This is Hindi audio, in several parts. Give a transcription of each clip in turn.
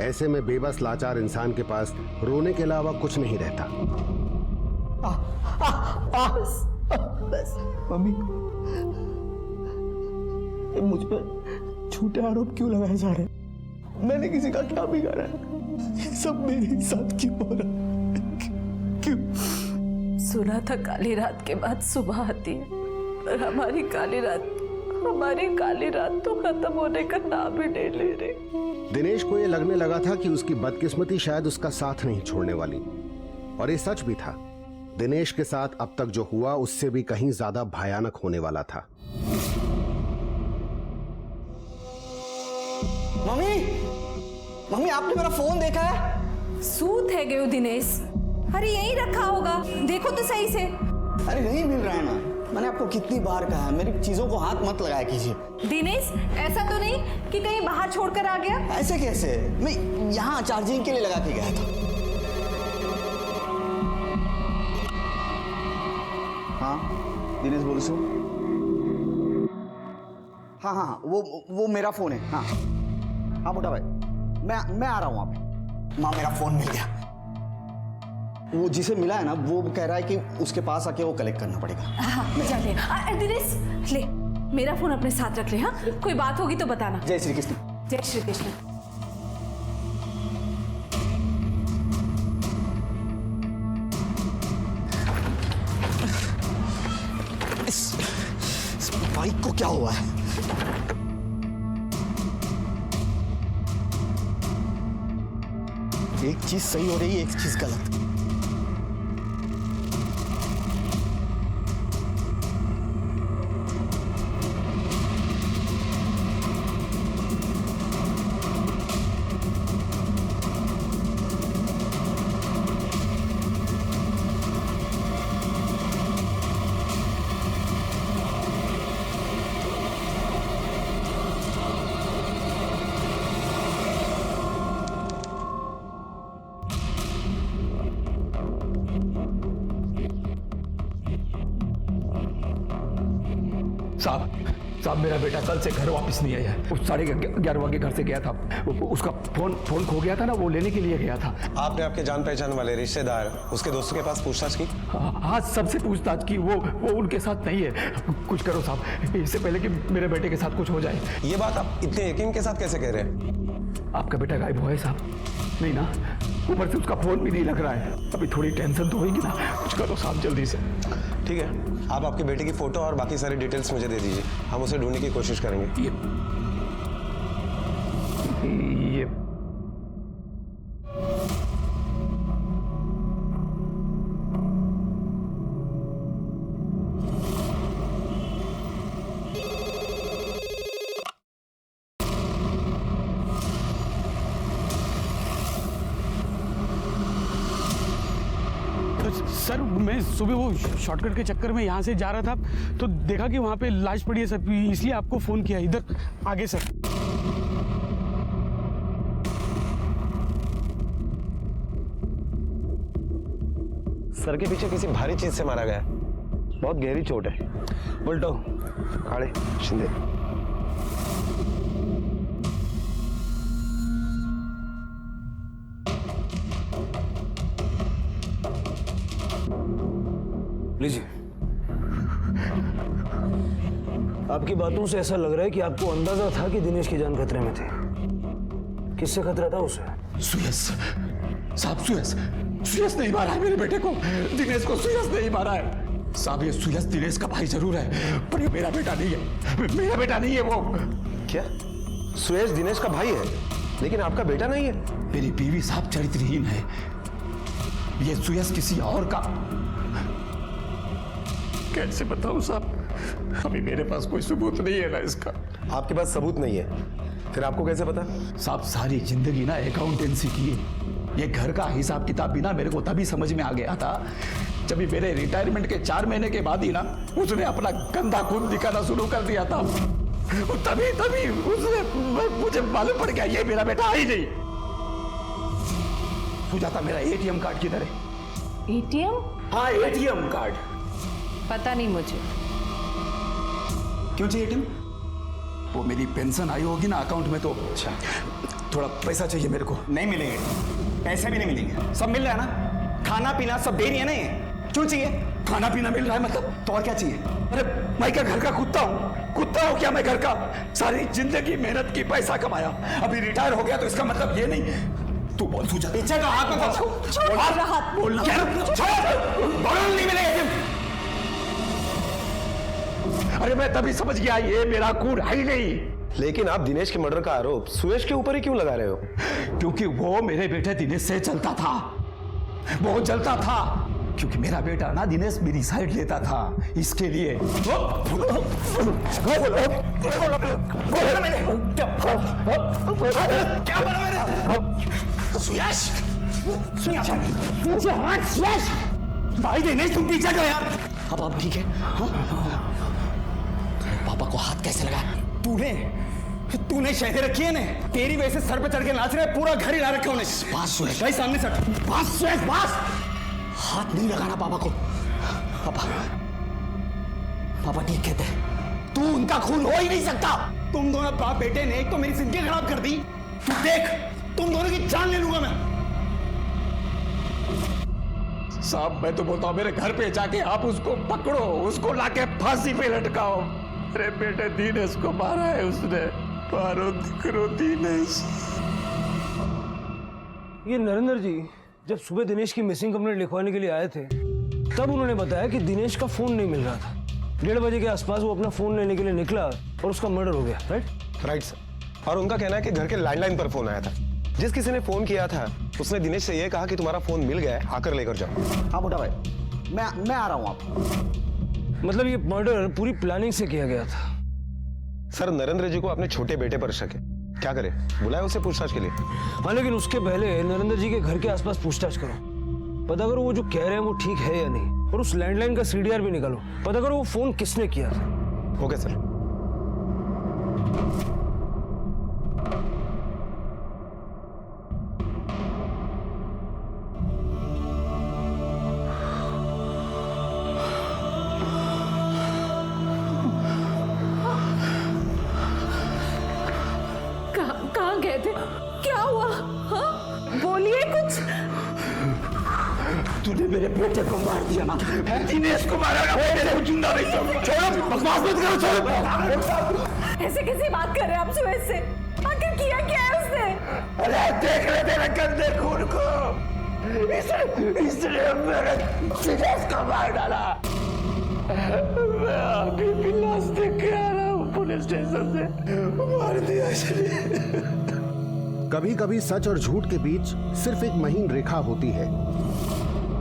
ऐसे में बेबस लाचार इंसान के पास रोने के अलावा कुछ नहीं रहता। बस मम्मी, मुझ पर झूठे आरोप क्यों लगाए जा रहे हैं? मैंने किसी का क्या बिगाड़ा है? ये सब मेरे साथ क्यों हो रहा है? क्यों? सुना था काली रात के बाद सुबह आती है, पर हमारी काली रात तो खत्म होने का नाम ही नहीं ले रही। दिनेश को यह लगने लगा था कि उसकी बदकिस्मती शायद उसका साथ नहीं छोड़ने वाली, और ये सच भी था। दिनेश के साथ अब तक जो हुआ उससे भी कहीं ज्यादा भयानक होने वाला था। मम्मी, आपने मेरा फोन देखा है? सूत है गयो दिनेश। अरे यहीं रखा होगा, देखो तो सही से। अरे नहीं मिल रहा है ना। मैंने आपको कितनी बार कहा है मेरी चीजों को हाथ मत लगाया कीजिए। दिनेश, ऐसा तो नहीं कि कहीं बाहर छोड़कर आ गया? ऐसे कैसे? मैं यहाँ चार्जिंग के लिए लगा के गया था। हाँ दिनेश बोल सो। हाँ, वो मेरा फोन है। हाँ मोटा भाई, मैं आ रहा हूँ वहाँ पे। माँ, मेरा फोन मिल गया। वो जिसे मिला है ना, वो कह रहा है कि उसके पास आके वो कलेक्ट करना पड़ेगा। हाँ, जा ले। दिनेश, ले मेरा फोन अपने साथ रख ले। हाँ, कोई बात होगी तो बताना। जय श्री कृष्ण। जय श्री कृष्ण। इस बाइक को क्या हुआ है? एक चीज सही हो रही है, एक चीज गलत। साहब मेरा बेटा कल से घर वापस नहीं आया है। वो 11:30 के घर से गया था। उसका फोन खो गया था ना, वो लेने के लिए गया था। आपने आपके जान पहचान वाले रिश्तेदार, उसके दोस्तों के पास पूछताछ की? हाँ, सबसे पूछताछ की। वो उनके साथ नहीं है। कुछ करो साहब, इससे पहले कि मेरे बेटे के साथ कुछ हो जाए। ये बात आप इतने यकीन के साथ कैसे कह रहे हैं? आपका बेटा गायब हुआ है साहब। नहीं ना, ऊपर से उसका फोन भी नहीं लग रहा है। अभी थोड़ी टेंशन तो होगी ना। कुछ करो साहब जल्दी से। ठीक है, आप आपके बेटे की फोटो और बाकी सारी डिटेल्स मुझे दे दीजिए, हम उसे ढूंढने की कोशिश करेंगे। ये सर, मैं सुबह वो शॉर्टकट के चक्कर में यहाँ से जा रहा था तो देखा कि वहाँ पे लाश पड़ी है सर, इसलिए आपको फ़ोन किया। इधर आगे सर। सर के पीछे किसी भारी चीज से मारा गया है, बहुत गहरी चोट है। उल्टो खड़े शिंदे। लीजिए। आपकी बातों से ऐसा लग रहा है कि आपको अंदाजा था कि दिनेश की जान खतरे में थी। किससे खतरा था उसे? सुयस साहब, सुयस नहीं मारा है मेरे बेटे को। दिनेश को सुयस नहीं मारा है साहब। ये सुयस दिनेश का भाई जरूर है, पर ये मेरा बेटा नहीं है। मेरा बेटा नहीं है वो। क्या सुयस दिनेश का भाई है लेकिन आपका बेटा नहीं है? मेरी बीवी साहब चरित्रहीन है। ये सुयस किसी और का। कैसे बताऊं साहब, अभी मेरे पास कोई सबूत नहीं है ना इसका। आपके पास सबूत नहीं है, फिर आपको कैसे पता? साहब सारी जिंदगी ना अकाउंटेंसी की। ये घर का हिसाब किताब भी ना मेरे को तभी समझ में आ गया था जब भी मेरे रिटायरमेंट के 4 महीने के बाद ही ना उसने अपना गंदा खून दिखाना शुरू कर दिया था। तभी उसने मुझे मालूम पड़ गया ये मेरा बेटा ही नहीं। सुजाता, मेरा एटीएम कार्ड किधर है? एटीएम? हाँ, एटीएम कार्ड। पता नहीं मुझे। क्यों चाहिए एटीएम? वो मेरी पेंशन आई होगी ना अकाउंट में, तो थोड़ा पैसा चाहिए मेरे को। नहीं मिलेंगे, पैसे भी नहीं मिलेंगे। सब मिल रहा है ना, खाना पीना सब दे रही है ना ये। क्यों चाहिए? खाना पीना मिल रहा है मतलब? तो और क्या चाहिए? अरे मैं क्या घर का कुत्ता हूँ? कुत्ता हूँ क्या मैं घर का? सारी जिंदगी मेहनत की पैसा कमाया, अभी रिटायर हो गया तो इसका मतलब ये नहीं। तू बोल सुजा, पीछे का हाथ में बोलना नहीं मिलेगा। अरे मैं तभी समझ गया ये मेरा खून है ही नहीं। लेकिन आप दिनेश के मर्डर का आरोप सुयश के ऊपर ही क्यों लगा रहे हो? क्योंकि वो मेरे बेटे दिनेश से चलता था, बहुत जलता था। क्योंकि मेरा बेटा ना दिनेश मेरी साइड लेता था, इसके लिए। क्या बोला मैंने? सुयश, भाई दिनेश तुम पीछे गए यार। अब ठीक है? हाँ? पापा को हाथ कैसे लगा? तूने शहर रखी है ने, तेरी वजह से सर पे चढ़ के नाच रहे, पूरा घर हिला रखे उन्हें। बास सुयश भाई सामने से बास सुयश बास। हाथ नहीं लगाना पापा को। पापा ठीक कहते हैं, तू उनका खून हो ही नहीं सकता। तुम दोनों बाप बेटे ने एक तो मेरी जिंदगी खराब कर दी, देख तुम दोनों की जान ले लूंगा मैं। साहब मैं तो बोलता हूँ मेरे घर पे जाके आप उसको पकड़ो, उसको लाके फांसी पे लटकाओ। मेरे बेटे दिनेश को मारा है उसने, मारो दिकरो दिनेश। ये नरेंद्र जी जब सुबह दिनेश की मिसिंग कंप्लेंट लिखवाने के लिए आए थे, तब उन्होंने बताया कि दिनेश का फोन नहीं मिल रहा था। 1:30 बजे के आसपास वो अपना फोन लेने के लिए निकला और उसका मर्डर हो गया। Right sir. और उनका कहना है कि घर के लैंडलाइन पर फोन आया था। जिस किसी ने फोन किया था उसने दिनेश से यह कहा कि तुम्हारा फोन मिल गया है, आकर लेकर जाओ। हाँ मोटा भाई, मैं आ रहा हूँ। आप मतलब ये मर्डर पूरी प्लानिंग से किया गया था। सर नरेंद्र जी को अपने छोटे बेटे पर शक है, क्या करे? बुलाए उसे पूछताछ के लिए। हाँ लेकिन उसके पहले नरेंद्र जी के घर के आसपास पूछताछ करो, पता करो वो जो कह रहे हैं वो ठीक है या नहीं। और उस लैंडलाइन का सीडीआर भी निकालो, पता करो वो फोन किसने किया था। Okay sir. कहाँ गए थे? क्या हुआ? हाँ? बोलिए कुछ। तूने मेरे बेटे को मार दिया ना, दिनेश को मारा ना, मेरे को जिंदा नहीं छोड़ो। बकवास मत करो, छोड़ो। ऐसे कैसी बात कर रहे हैं आप सुयश से? आखिर किया क्या है उसने? अरे देख रहे तेरे गंदे खून को, इसने मेरे दिनेश को मार डाला। मैं अभी भी लाश देख के आ रहा हूँ पुलिस स्टेशन से, मार दिया इसने। कभी कभी सच और झूठ के बीच सिर्फ एक महीन रेखा होती है।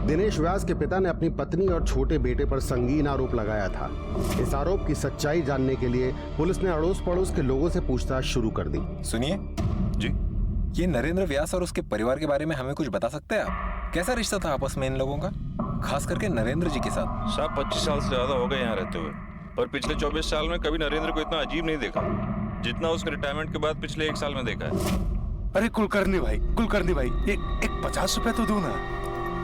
दिनेश व्यास के पिता ने अपनी पत्नी और छोटे बेटे पर संगीन आरोप लगाया था। इस आरोप की सच्चाई जानने के लिए पुलिस ने अड़ोस पड़ोस के लोगों से पूछताछ शुरू कर दी। सुनिए जी, ये नरेंद्र व्यास और उसके परिवार के बारे में हमें कुछ बता सकते हैं आप? कैसा रिश्ता था आपस में इन लोगों का, खास करके नरेंद्र जी के साथ? साहब 25 साल से ज्यादा हो गए यहाँ रहते हुए, और पिछले 24 साल में कभी नरेंद्र को इतना अजीब नहीं देखा जितना उसके रिटायरमेंट के बाद पिछले 1 साल में देखा है। अरे कुलकर्णी भाई, एक 50 रुपए तो दो ना।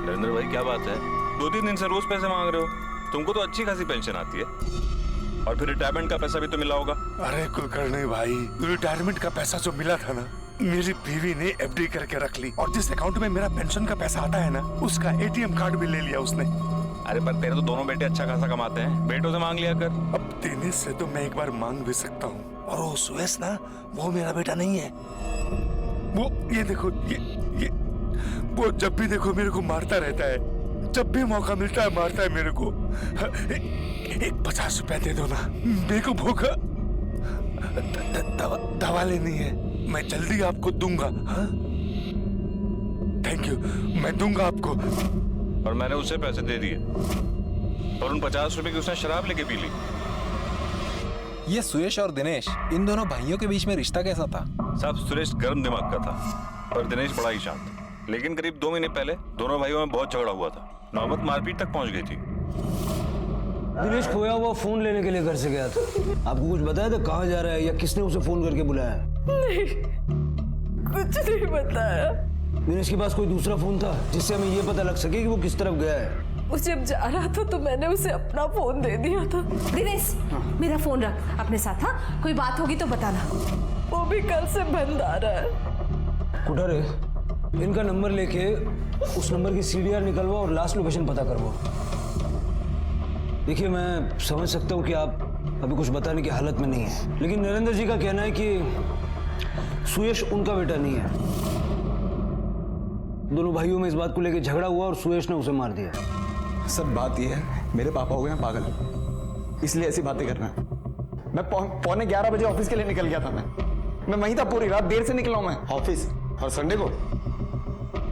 नरेंद्र भाई क्या बात है, 2-3 दिन से रोज पैसे मांग रहे हो? तुमको तो अच्छी खासी पेंशन आती है, और फिर रिटायरमेंट का पैसा भी तो मिला होगा। अरे कुलकर्णी भाई, रिटायरमेंट का पैसा जो मिला था ना, मेरी बीवी ने एफडी करके रख ली, और जिस अकाउंट में मेरा पेंशन का पैसा आता है ना, उसका एटीएम कार्ड भी ले लिया उसने। अरे पर तेरे तो दोनों बेटे अच्छा खासा कमाते हैं, बेटों से मांग लिया कर। अब देने से तो मैं एक बार मांग भी सकता हूँ, और वो सुयश ना, वो मेरा बेटा नहीं है। वो ये देखो, ये वो जब भी देखो मेरे को मारता रहता है, जब भी मौका मिलता है मारता है मेरे को। एक 50 रुपए दे दो ना, मेरे को भूखा दवा लेनी है, मैं जल्दी आपको दूंगा। हाँ? थैंक यू, मैं दूंगा आपको। और मैंने उसे पैसे दे दिए, और उन 50 रुपए की उसने शराब लेके पी ली। ये सुयश और दिनेश, इन दोनों भाइयों के बीच में रिश्ता कैसा था? साहब सुरेश गर्म दिमाग का था और दिनेश बड़ा ही शांत, लेकिन करीब 2 महीने पहले दोनों भाइयों में बहुत झगड़ा हुआ था, नौबत मारपीट तक पहुंच गई थी। दिनेश खोया हुआ फोन लेने के लिए घर से गया था, आपको कुछ बताया था कहाँ जा रहा है या किसने उसे फोन करके बुलाया? नहीं, कुछ नहीं बताया। दिनेश के पास कोई दूसरा फोन था जिससे हमें ये पता लग सके कि वो किस तरफ गया है? वो जब जा रहा था तो मैंने उसे अपना फोन दे दिया था। दिनेश, मेरा फोन रख अपने साथ। हाँ, कोई बात होगी तो बताना। वो भी कल से बंद आ रहा है। कुठारे, इनका नंबर लेके उस नंबर की सीडीआर निकलवाओ और लास्ट लोकेशन पता करवाओ। देखिए, मैं समझ सकता हूँ कि आप अभी कुछ बताने की हालत में नहीं है, लेकिन नरेंद्र जी का कहना है कि सुयश उनका बेटा नहीं है। दोनों भाइयों में इस बात को लेकर झगड़ा हुआ और सुयश ने उसे मार दिया। सर बात यह है, मेरे पापा हो गए हैं पागल, इसलिए ऐसी बातें कर रहे हैं। मैं 11:15 बजे ऑफिस के लिए निकल गया था। मैं वहीं था, पूरी रात देर से निकला हूं मैं ऑफिस, और संडे को?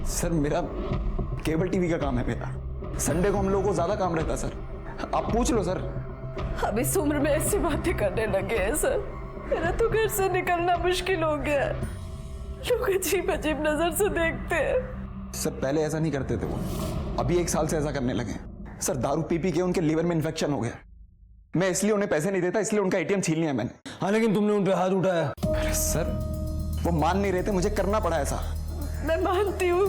सर मेरा केबल टीवी का काम है मेरा। संडे को हम लोगों को ज्यादा काम रहता है सर, आप पूछ लो सर। अब इस उम्र में ऐसी बातें करने लगे हैं सर। मेरा तो घर से निकलना मुश्किल हो गया है। लोग अजीब अजीब नजर से देखते हैं। सर पहले ऐसा नहीं करते थे वो, अभी 1 साल से ऐसा करने लगे। सर दारू पी पी के उनके लीवर में इन्फेक्शन हो गया। मैं इसलिए उन्हें पैसे नहीं देता, इसलिए उनका एटीएम छीन लिया मैंने। हाँ, लेकिन तुमने उन पे हाथ उठाया। अरे सर वो मान नहीं रहे थे, मुझे करना पड़ा ऐसा। मैं मानती हूँ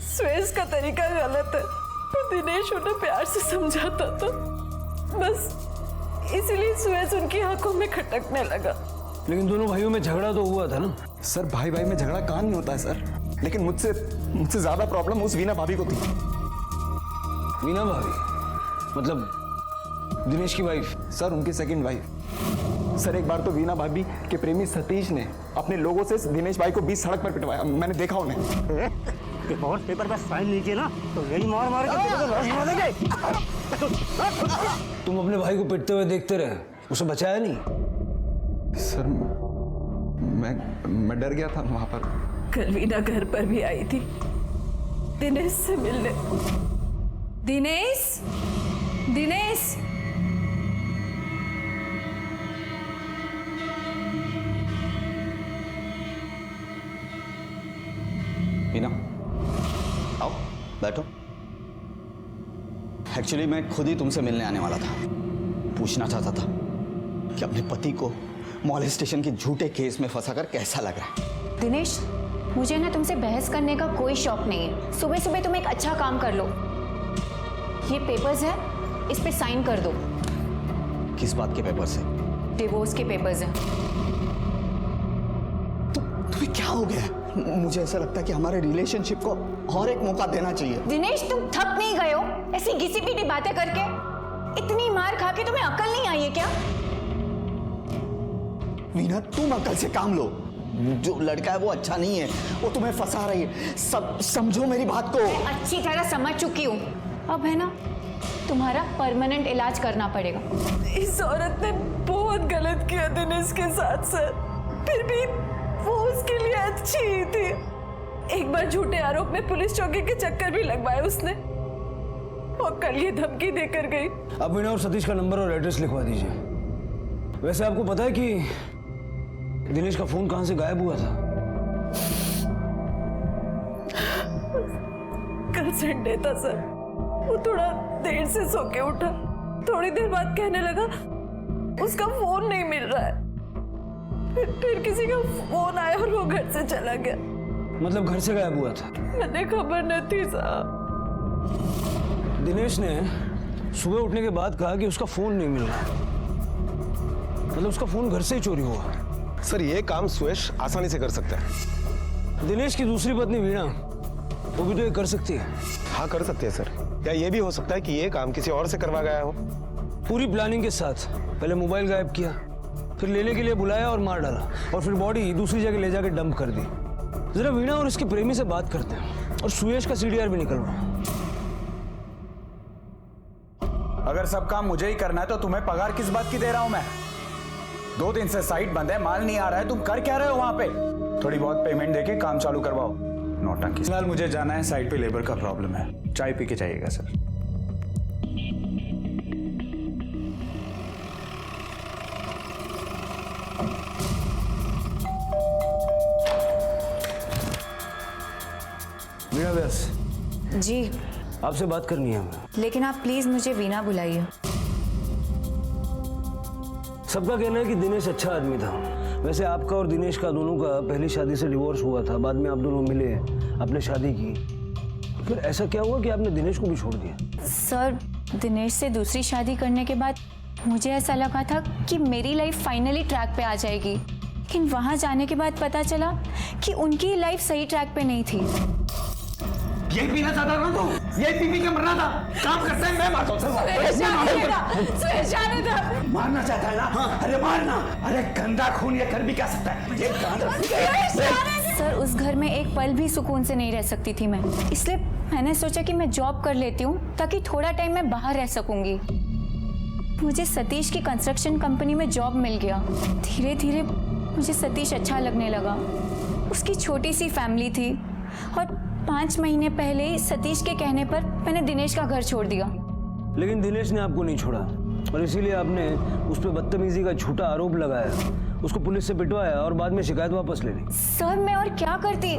सुयश का तरीका गलत है, पर दिनेश उन्हें प्यार से समझाता था, बस इसीलिए सुयश उनकी आंखों में खटकने लगा। लेकिन दोनों भाइयों में झगड़ा तो हुआ था ना। सर भाई भाई में झगड़ा कहाँ नहीं होता है सर, लेकिन मुझसे ज्यादा प्रॉब्लम उस वीना भाभी को थी। वीना भाभी मतलब दिनेश की वाइफ? सर उनकी सेकंड वाइफ। सर एक बार तो वीना भाभी के प्रेमी सतीश ने अपने लोगों से दिनेश भाई को 20 सड़क पर पिटवाया, मैंने देखा उन्हें। और पेपर पर साइन नहीं किए ना तो यही मार मार के तुम अपने भाई को पिटते हुए देखते रहे, उसे बचाया नहीं? सर मैं डर गया था वहां पर। कल वीना घर पर भी आई थी दिनेश से मिलने। दिनेश, दिनेश, वीना आओ बैठो। एक्चुअली मैं खुद ही तुमसे मिलने आने वाला था। पूछना चाहता था कि अपने पति को मॉलेस्टेशन के झूठे केस में फंसाकर कैसा लग रहा है। दिनेश, मुझे ना तुमसे बहस करने का कोई शौक नहीं है। सुबह सुबह तुम एक अच्छा काम कर लो, ये पेपर्स है, इस पे साइन कर दो। किस बात के पेपर्स है? डिवोर्स के पेपर्स हैं। तुम्हें क्या हो गया? मुझे ऐसा लगता है कि हमारे रिलेशनशिप को और एक मौका देना चाहिए। दिनेश, तुम थक नहीं गए हो ऐसी घिसी पीटी बातें करके? इतनी मार खा के तुम्हें अकल नहीं आई है क्या? वीना तुम अकल से काम लो। जो लड़का है वो अच्छा नहीं है, वो तुम्हें फंसा रही है। सब समझो मेरी बात को। अच्छी तरह समझ चुकी हूँ। अब है ना, तुम्हारा परमानेंट इलाज करना पड़ेगा। इस औरत ने बहुत गलत किया दिनेश के साथ सर, फिर भी वो उसके लिए अच्छी ही थी। एक बार झूठे आरोप में पुलिस चौकी के चक्कर भी लगवाए उसने, और कल ये धमकी देकर गई। अब वीना और सतीश का नंबर और एड्रेस लिखवा दीजिए। वैसे आपको पता है कि दिनेश का फोन कहां से गायब हुआ था? कल संडे था सर, वो थोड़ा देर से सो के उठा। थोड़ी देर बाद कहने लगा उसका फोन नहीं मिल रहा है। फिर किसी का फोन आया और वो घर से चला गया। मतलब घर से गायब हुआ था? मैंने खबर न थी साहब। दिनेश ने सुबह उठने के बाद कहा कि उसका फोन नहीं मिल रहा, मतलब उसका फोन घर से ही चोरी हुआ। सर ये काम सुयश आसानी से कर सकता है। दिनेश की दूसरी पत्नी वीणा, वो भी तो ये कर सकती है। हाँ कर सकते हैं सर। क्या ये भी हो सकता है कि ये काम किसी और से करवा गया हो? पूरी प्लानिंग के साथ पहले मोबाइल गायब किया, फिर लेने के लिए बुलाया और मार डाला, और फिर बॉडी दूसरी जगह ले जाकर डंप कर दी। जरा वीणा और इसके प्रेमी से बात करते हैं और सुयश का सीडीआर भी निकलवा। अगर सब काम मुझे ही करना है तो तुम्हें पगार किस बात की दे रहा हूं मैं? 2 दिन से साइट बंद है, माल नहीं आ रहा है, तुम कर क्या रहे हो वहां पे? थोड़ी बहुत पेमेंट देके काम चालू करवाओ। नौटंकी। फिलहाल मुझे जाना है, साइट पे लेबर का प्रॉब्लम है। चाय पी के जाइएगा सर। वीणा व्यास जी, आपसे बात करनी है हमें। लेकिन आप प्लीज मुझे वीणा बुलाइए। सबका कहना है कि दिनेश अच्छा आदमी था। वैसे आपका और दिनेश का दोनों का पहली शादी से डिवोर्स हुआ था, बाद में आप दोनों मिले, आपने शादी की। फिर ऐसा क्या हुआ कि आपने दिनेश को भी छोड़ दिया? सर, दिनेश से दूसरी शादी करने के बाद मुझे ऐसा लगा था कि मेरी लाइफ फाइनली ट्रैक पे आ जाएगी, लेकिन वहां जाने के बाद पता चला कि उनकी लाइफ सही ट्रैक पे नहीं थी। यही पीना चाहता था तू, यही पी के मरना था। काम करते हैं, मैं मारता हूँ। मारना चाहता है ना? हाँ। अरे मारना। अरे गंदा खून ये कर भी क्या सकता है? ये सर उस घर में एक पल भी सुकून से नहीं रह सकती थी मैं, इसलिए मैंने सोचा कि मैं जॉब कर लेती हूँ ताकि थोड़ा टाइम मैं बाहर रह सकूंगी। मुझे सतीश की कंस्ट्रक्शन कंपनी में जॉब मिल गया। धीरे धीरे मुझे सतीश अच्छा लगने लगा। उसकी छोटी सी फैमिली थी और 5 महीने पहले ही सतीश के कहने पर मैंने दिनेश का घर छोड़ दिया। लेकिन दिनेश ने आपको नहीं छोड़ा और इसीलिए आपने उस पर बदतमीजी का झूठा आरोप लगाया, उसको पुलिस से पिटवाया और बाद में शिकायत वापस ले ली। सर मैं और क्या करती,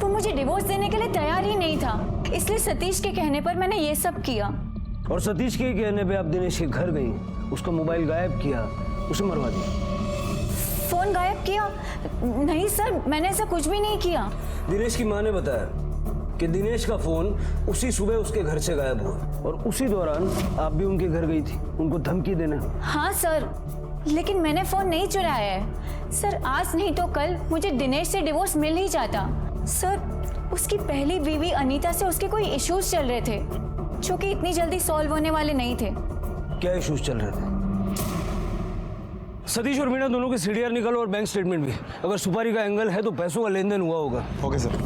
वो मुझे डिवोर्स देने के लिए तैयार ही नहीं था, इसलिए सतीश के कहने पर मैंने ये सब किया। और सतीश के कहने पे आप दिनेश के घर गई, उसका मोबाइल गायब किया, उसे मरवा दिया। फोन गायब किया? नहीं सर, मैंने ऐसा कुछ भी नहीं किया। दिनेश की माँ ने बताया कि दिनेश का फोन उसी सुबह उसके घर से गायब हुआ और उसी दौरान आप भी उनके घर गई थी उनको धमकी देने। हाँ सर, लेकिन मैंने फोन नहीं चुराया है। सर आज नहीं तो कल मुझे दिनेश से डिवोर्स मिल ही जाता। सर उसकी पहली बीवी अनीता से उसके कोई इश्यूज चल रहे थे जो कि इतनी जल्दी सॉल्व होने वाले नहीं थे। क्या इश्यूज चल रहे थे? सतीश और मीना दोनों के सीडीआर निकालो और बैंक स्टेटमेंट भी। अगर सुपारी का एंगल है तो पैसों का लेन देन हुआ होगा। Okay sir.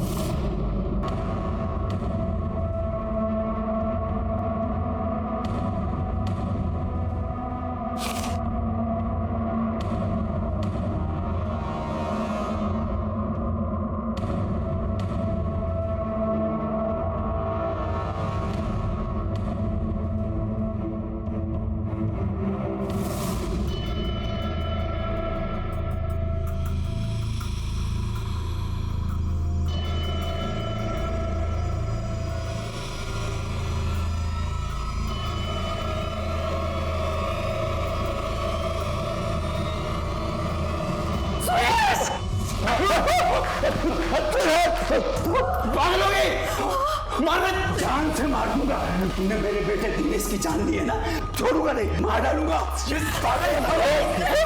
पागल हो गई? मारना जान से मार दूंगा। तूने मेरे बेटे दिनेश की जान ली है ना, छोड़ूंगा नहीं, मार डालूंगा।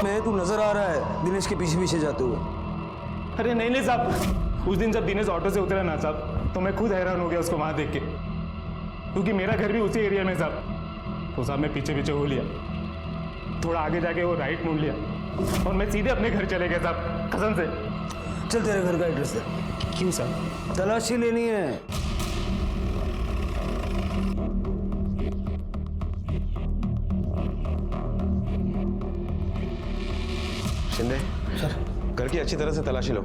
मैं तू नजर आ रहा है दिनेश के पीछे पीछे जाते हुए। अरे नहीं नहीं साहब, उस दिन जब दिनेश ऑटो से उतरा ना साहब, तो मैं खुद हैरान हो गया उसको वहां देख के, क्योंकि मेरा घर भी उसी एरिया में साहब। तो साहब मैं पीछे पीछे हो लिया, थोड़ा आगे जाके वो राइट मुड़ लिया और मैं सीधे अपने घर चले गया साहब, कसम से। चल तेरे घर का एड्रेस दे। क्यों सर? तलाशी लेनी है। शिंदे सर, घर की अच्छी तरह से तलाशी लो,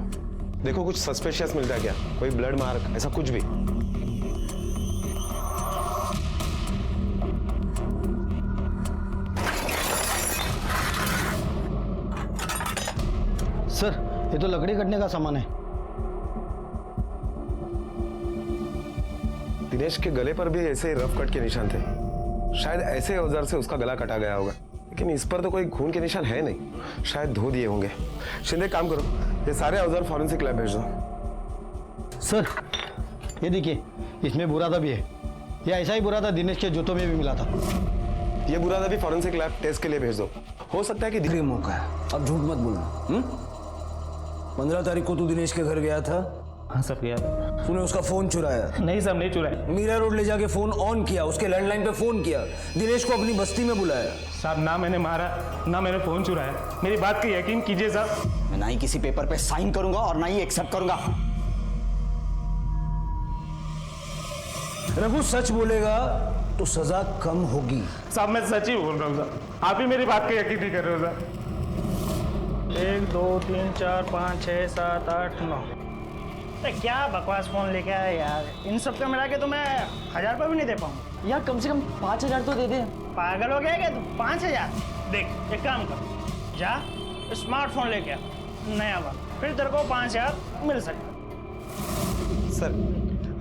देखो कुछ सस्पेशियस मिलता है क्या, कोई ब्लड मार्क ऐसा कुछ भी। सर ये तो लकड़ी कटने का सामान है। दिनेश के गले पर भी ऐसे रफ कट के निशान थे, शायद ऐसे औजार से उसका गला कटा गया होगा, लेकिन इस पर तो कोई खून के निशान है नहीं, शायद धो दिए होंगे। शिंदे काम करो, ये सारे औजार फॉरेंसिक लैब भेज दो। सर ये देखिए, इसमें बुरादा भी है, ये ऐसा ही बुरादा दिनेश के जूतों में भी मिला था। ये बुरादा भी फॉरेंसिक लैब टेस्ट के लिए भेज दो, हो सकता है कि आखिरी मौका है, अब झूठ मत बोलना। 15 तारीख को तू दिनेश के घर गया था? हाँ सब गया था। तूने उसका फोन चुराया? नहीं साहब नहीं चुराया। मीरा रोड ले जाके फोन ऑन किया, उसके लैंडलाइन पे फोन किया, दिनेश को अपनी बस्ती में बुलाया। साहब ना मैंने मारा ना मैंने फोन चुराया, मेरी बात का यकीन कीजिए साहब। मैं ना ही किसी पेपर पे साइन करूंगा और ना ही एक्सेप्ट करूंगा। रघु सच बोलेगा तो सजा कम होगी। साहब मैं सच ही बोल रहा हूँ साहब, आप ही मेरी बात का यकीन नहीं कर रहे हो साहब। 1 2 3 4 5 6 7 8 9। क्या बकवास फोन लेके आया यार, इन सब का मिला के तो मैं 1000 रुपये भी नहीं दे पाऊंगा यार, कम से कम 5000 तो दे दे। पागल हो गया क्या तू? 5000 देख, एक काम कर, जा स्मार्टफोन लेके आ नया वाला, फिर तेरे को 5000 मिल सकता। सर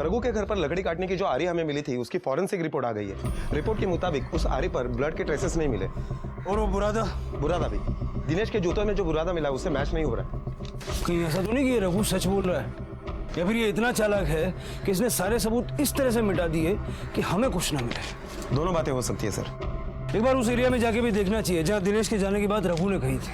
रघु के घर पर लकड़ी काटने की जो आरी हमें मिली थी उसकी फॉरेंसिक रिपोर्ट आ गई है। रिपोर्ट के मुताबिक उस आरी पर ब्लड के ट्रेसेस नहीं मिले। और वो बुरादा भी दिनेश के जूतों में जो बुरादा मिला उससे मैच नहीं हो रहा। कहीं ऐसा तो नहीं कि रघु सच बोल रहा है, या फिर ये इतना चालाक है कि इसने सारे सबूत इस तरह से मिटा दिए कि हमें कुछ ना मिले। दोनों बातें हो सकती है सर। एक बार उस एरिया में जाके भी देखना चाहिए जहाँ दिनेश के जाने की बात रघु ने कही थी।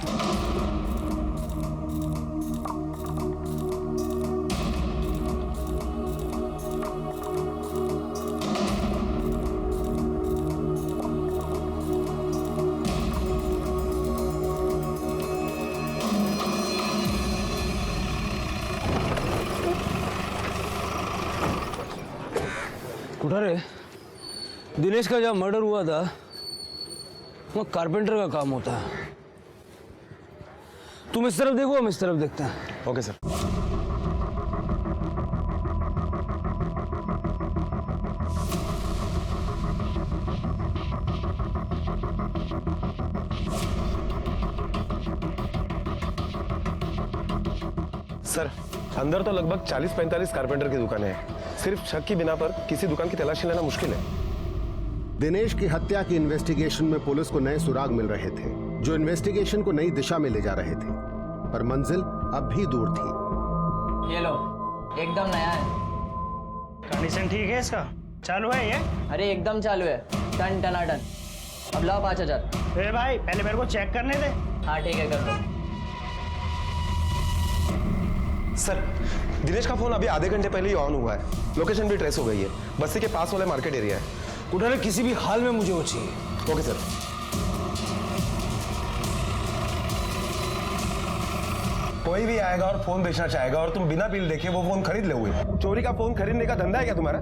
कुठारे, दिनेश का जब मर्डर हुआ था वो कारपेंटर का काम होता है। तुम इस तरफ देखो, हम इस तरफ देखते हैं। Okay sir. सर, अंदर तो लगभग 40-45 कारपेंटर की दुकानें हैं। सिर्फ शक की बिना पर किसी दुकान की तलाशी लेना मुश्किल है। दिनेश की हत्या की इन्वेस्टिगेशन में पुलिस को नए सुराग मिल रहे थे, जो इन्वेस्टिगेशन को नई दिशा में ले जा रहे थे, पर मंजिल अब भी दूर थी। ये लो, एकदम नया है। कंडीशन ठीक है इसका? चालू है ये? अरे एकदम चालू है, टन टनाटन। अब लाओ 5000। अरे भाई पहले मेरे को चेक करने दे। हाँ ठीक है, कर लो। सर, दिनेश का फोन अभी आधे घंटे पहले ही ऑन हुआ है। लोकेशन भी ट्रेस हो गई है। बस्ती के पास वाले मार्केट एरिया है। कुठारे, किसी भी हाल में मुझे वो चाहिए। Okay sir. कोई भी आएगा और फोन बेचना चाहेगा और तुम बिना बिल देखे वो फोन खरीद लोगे। चोरी का फोन खरीदने का धंधा है क्या तुम्हारा?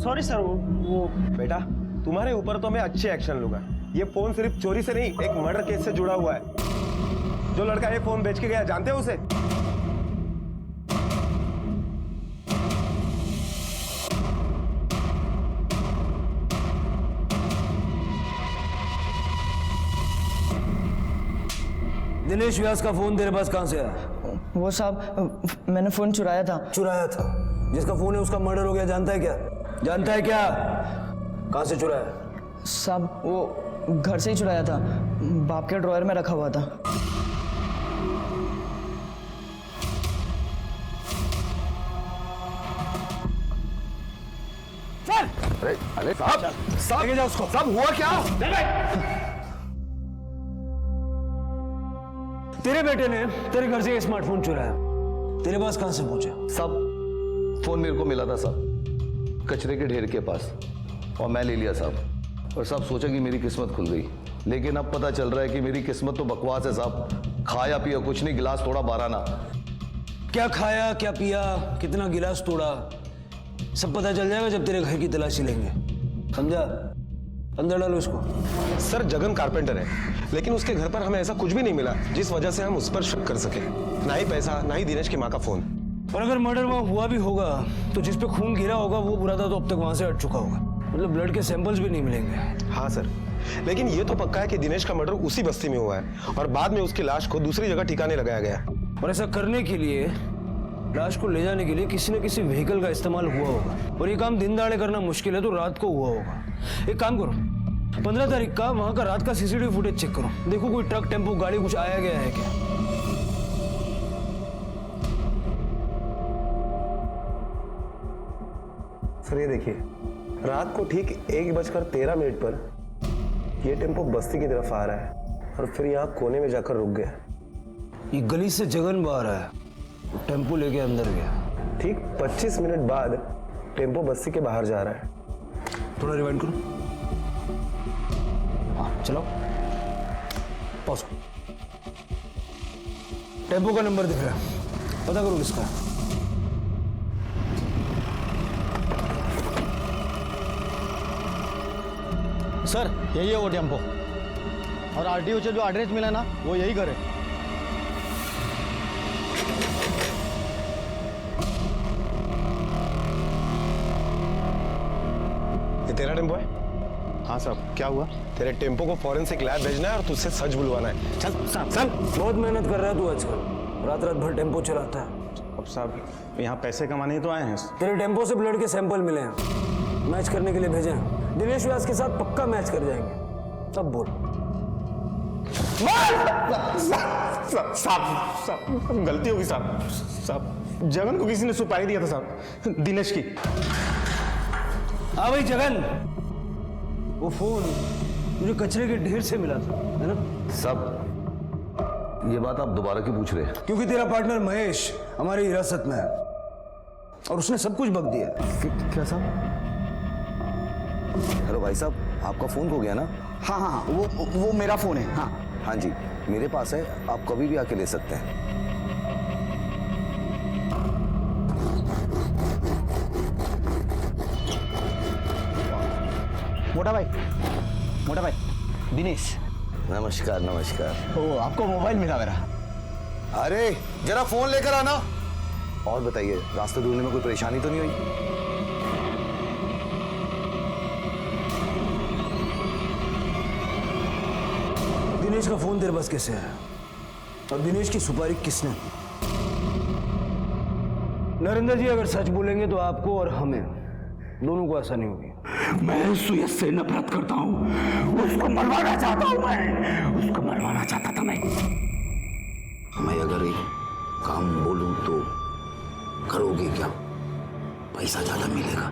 सॉरी सर, वो बेटा, तुम्हारे ऊपर तो मैं अच्छे एक्शन लूंगा। ये फोन सिर्फ चोरी से नहीं, एक मर्डर केस से जुड़ा हुआ है। जो लड़का ये फोन बेच के गया, जानते हो उसे? दिनेश व्यास का फोन तेरे पास कहां से आया? वो साहब, मैंने फोन चुराया था। चुराया था? जिसका फोन है उसका मर्डर हो गया, जानता है क्या? जानता है क्या? कहां से चुराया? साहब, वो घर से ही चुराया था, बाप के ड्रॉयर में रखा हुआ था। अरे साहब, लेके जाओ उसको। साहब हुआ क्या? तेरे बेटे ने तेरे घर से स्मार्टफोन चुराया, तेरे पास कहां से पहुंचा? साहब, फोन मेरे को मिला था साहब, कचरे के ढेर के पास, और मैं ले लिया साहब। और साहब सोचा कि मेरी किस्मत खुल गई, लेकिन अब पता चल रहा है कि मेरी किस्मत तो बकवास है साहब। खाया पिया कुछ नहीं, गिलास तोड़ा 12 ना। क्या खाया, क्या पिया, कितना गिलास तोड़ा, सब पता चल जाएगा जब तेरे घर की तलाशी लेंगे, समझा? अंदर डालो इसको। सर, जगन कारपेंटर है, लेकिन उसके घर पर हमें ऐसा कुछ भी नहीं मिला जिस वजह से हम उस पर शक कर सके। ना ही पैसा, ना ही दिनेश की माँ का फोन। और अगर मर्डर वहां हुआ भी होगा तो जिस पे खून गिरा होगा वो बुरा था, तो अब तक वहां से हट चुका होगा। मतलब ब्लड के सैंपल्स भी नहीं मिलेंगे। हाँ सर, लेकिन ये तो पक्का है कि दिनेश का मर्डर उसी बस्ती में हुआ है और बाद में उसकी लाश को दूसरी जगह ठिकाने लगाया गया। और ऐसा करने के लिए, लाश को ले जाने के लिए किसी न किसी व्हीकल का इस्तेमाल हुआ होगा, और ये काम दिन दहाड़े करना मुश्किल है, तो रात को हुआ होगा। एक काम करो, 15 तारीख का वहां का रात का सीसीटीवी फुटेज चेक करो, देखो कोई ट्रक, टेम्पो, गाड़ी कुछ आया गया है क्या। सर ये देखिए, रात को ठीक 1:13 पर ये टेम्पो बस्ती की तरफ आ रहा है और फिर यहाँ कोने में जाकर रुक गया। ये गली से जगन बाहर आया, टेम्पो लेके अंदर गया। ठीक 25 मिनट बाद टेम्पो बस्ती के बाहर जा रहा है। थोड़ा रिवाइंड करो। हाँ चलो, पॉज। टेम्पो का नंबर दिख रहा है, पता करो किसका। सर यही है वो टेम्पो, और आरटीओ से जो एड्रेस मिला ना वो यही घर है। ये तेरा टेम्पो है? हाँ साहब, क्या हुआ? तेरे टेम्पो को फॉरेंसिक लैब भेजना है और तुझसे सच बुलवाना है। चल साहब, चल। बहुत मेहनत कर रहा है तू आजकल, रात रात भर टेम्पो चलाता है। अब साहब यहाँ पैसे कमाने ही तो आए हैं। तेरे टेम्पो से ब्लड के सैंपल मिले हैं, मैच करने के लिए भेजे हैं। दिनेश व्यास के साथ पक्का मैच कर जाएंगे, तब बोल। साहब गलती होगी साहब। साहब जगन को किसी ने सुपारी दिया था साहब, दिनेश की। हाँ भाई जगन, वो फोन मुझे कचरे के ढेर से मिला था, है ना? साहब ये बात आप दोबारा क्यों पूछ रहे हैं? क्योंकि तेरा पार्टनर महेश हमारी हिरासत में है और उसने सब कुछ बक दिया। क्या साहब? हेलो भाई साहब, आपका फोन खो गया ना? हाँ हाँ हाँ, वो मेरा फोन है। हाँ हाँ जी, मेरे पास है, आप कभी भी आके ले सकते हैं। मोटा भाई दिनेश। नमस्कार नमस्कार। ओ आपको मोबाइल मिला मेरा। अरे जरा फोन लेकर आना। और बताइए, रास्ते ढूंढने में कोई परेशानी तो नहीं हुई? दिनेश का फोन तेरे पास कैसे आया और दिनेश की सुपारी किसने दी? नरेंद्र जी अगर सच बोलेंगे तो आपको और हमें दोनों को आसानी होगी। मैं सुयश से नफरत करता हूँ, उसको मरवाना चाहता हूँ, मैं उसको मरवाना चाहता था। मैं अगर एक काम बोलूं तो करोगे क्या? पैसा ज्यादा मिलेगा।